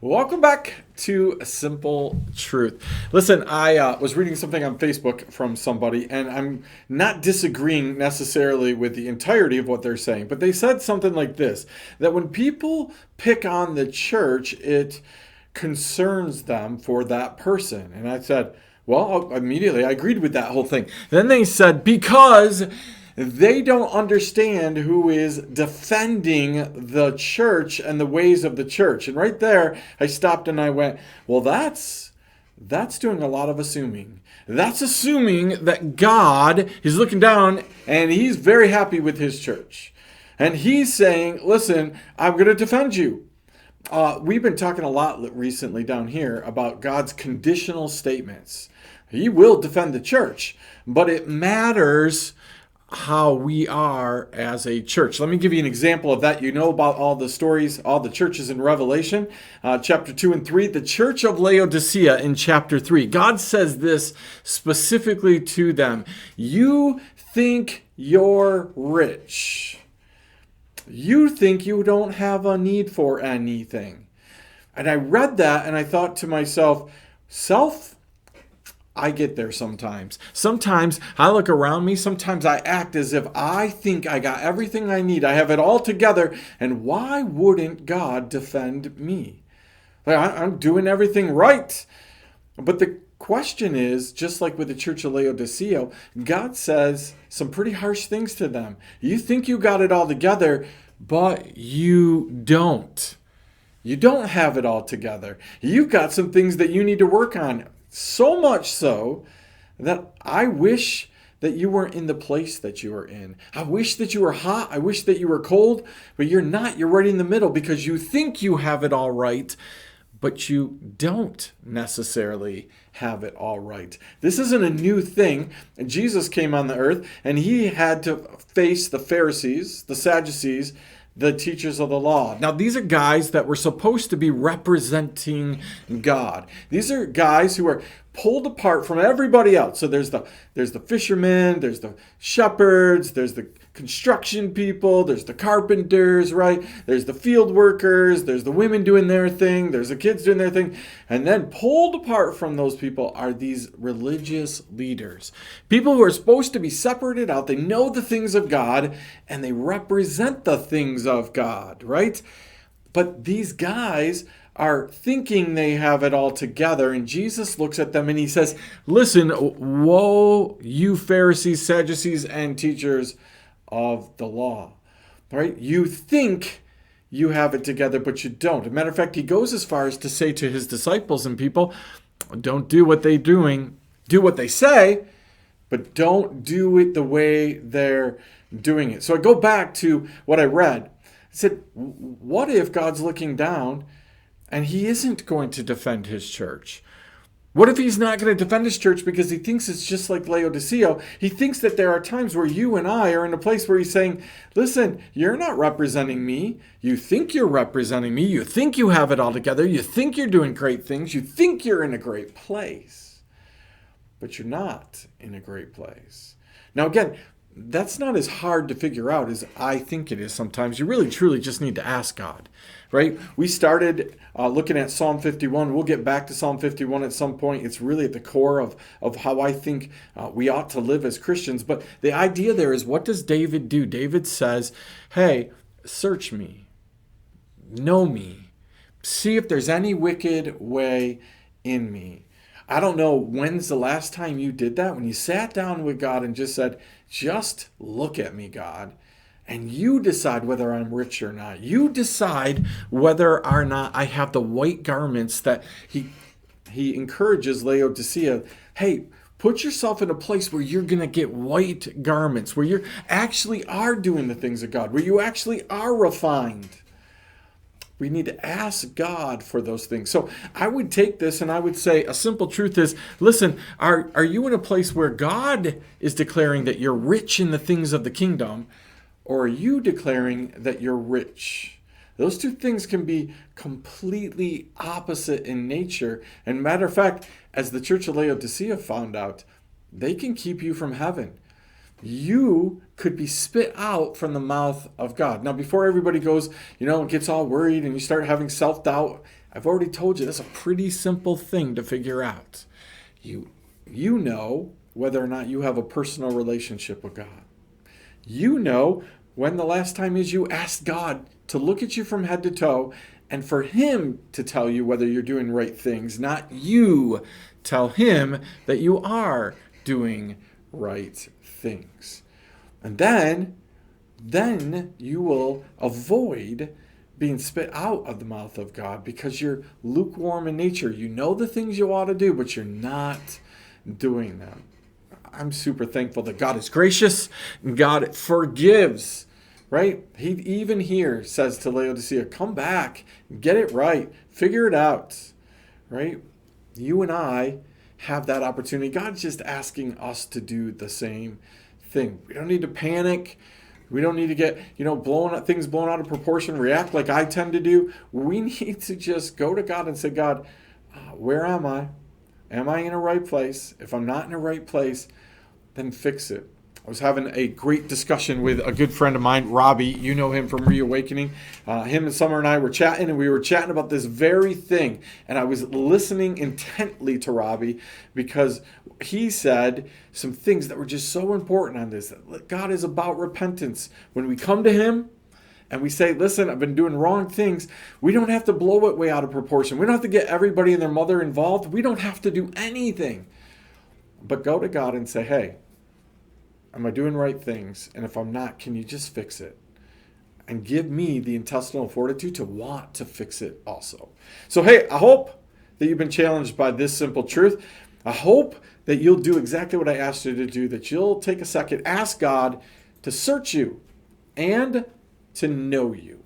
Welcome back to Simple Truth. Listen, I was reading something on Facebook from somebody, and I'm not disagreeing necessarily with the entirety of what they're saying, but they said something like this, that when people pick on the church, it concerns them for that person. And I said, well, immediately I agreed with that whole thing. Then they said, because they don't understand who is defending the church and the ways of the church. And right there, I stopped and I went, well, that's doing a lot of assuming. That's assuming that God is looking down and he's very happy with his church. And he's saying, listen, I'm going to defend you. We've been talking a lot recently down here about God's conditional statements. He will defend the church, but it matters how we are as a church. Let me give you an example of that. You know about all the stories, all the churches in Revelation, chapter 2 and 3. The church of Laodicea in chapter 3. God says this specifically to them. You think you're rich. You think you don't have a need for anything. And I read that and I thought to myself, I get there sometimes. Sometimes I look around me. Sometimes I act as if I think I got everything I need. I have it all together. And why wouldn't God defend me? I'm doing everything right. But the question is, just like with the church of Laodicea, God says some pretty harsh things to them. You think you got it all together, but you don't. You don't have it all together. You've got some things that you need to work on. So much so that I wish that you weren't in the place that you are in. I wish that you were hot. I wish that you were cold, but you're not. You're right in the middle because you think you have it all right, but you don't necessarily have it all right. This isn't a new thing. Jesus came on the earth and he had to face the Pharisees, the Sadducees, the teachers of the law. Now, these are guys that were supposed to be representing God. These are guys who are pulled apart from everybody else. So there's the fishermen, there's the shepherds, there's the construction people, there's the carpenters, right? There's the field workers, there's the women doing their thing, there's the kids doing their thing. And then pulled apart from those people are these religious leaders. People who are supposed to be separated out. They know the things of God and they represent the things of God, right? But these guys are thinking they have it all together. And Jesus looks at them and he says, listen, woe you Pharisees, Sadducees, and teachers of the law. All right? You think you have it together, but you don't. As a matter of fact, he goes as far as to say to his disciples and people, don't do what they're doing. Do what they say, but don't do it the way they're doing it. So I go back to what I read. I said, what if God's looking down and he isn't going to defend his church? What if he's not going to defend his church because he thinks it's just like Laodicea? He thinks that there are times where you and I are in a place where he's saying, listen, you're not representing me. You think you're representing me. You think you have it all together. You think you're doing great things. You think you're in a great place. But you're not in a great place. Now, again, that's not as hard to figure out as I think it is sometimes. You really, truly just need to ask God, right? We started looking at Psalm 51. We'll get back to Psalm 51 at some point. It's really at the core of how I think we ought to live as Christians. But the idea there is, what does David do? David says, hey, search me, know me, see if there's any wicked way in me. I don't know when's the last time you did that, when you sat down with God and just said, just look at me, God, and you decide whether I'm rich or not. You decide whether or not I have the white garments that he encourages Laodicea. Hey, put yourself in a place where you're going to get white garments, where you actually are doing the things of God, where you actually are refined. We need to ask God for those things. So I would take this and I would say a simple truth is, listen, are you in a place where God is declaring that you're rich in the things of the kingdom, or are you declaring that you're rich? Those two things can be completely opposite in nature. And matter of fact, as the church of Laodicea found out, they can keep you from heaven. You could be spit out from the mouth of God. Now, before everybody goes, gets all worried and you start having self-doubt, I've already told you that's a pretty simple thing to figure out. You know whether or not you have a personal relationship with God. You know when the last time is you asked God to look at you from head to toe and for him to tell you whether you're doing right things, not you tell him that you are doing right things. And then you will avoid being spit out of the mouth of God because you're lukewarm in nature. You know the things you ought to do, but you're not doing them. I'm super thankful that God is gracious and God forgives, right? He even here says to Laodicea, come back, get it right, figure it out, right? You and I have that opportunity. God's just asking us to do the same thing. We don't need to panic. We don't need to get, things blown out of proportion, react like I tend to do. We need to just go to God and say, God, where am I? Am I in a right place? If I'm not in a right place, then fix it. I was having a great discussion with a good friend of mine, Robbie. You know him from Reawakening. Him and Summer and I were chatting, and we were chatting about this very thing. And I was listening intently to Robbie because he said some things that were just so important on this. God is about repentance. When we come to him and we say, listen, I've been doing wrong things, we don't have to blow it way out of proportion. We don't have to get everybody and their mother involved. We don't have to do anything. But go to God and say, hey, am I doing right things? And if I'm not, can you just fix it? And give me the intestinal fortitude to want to fix it also. So, hey, I hope that you've been challenged by this simple truth. I hope that you'll do exactly what I asked you to do, that you'll take a second, ask God to search you and to know you.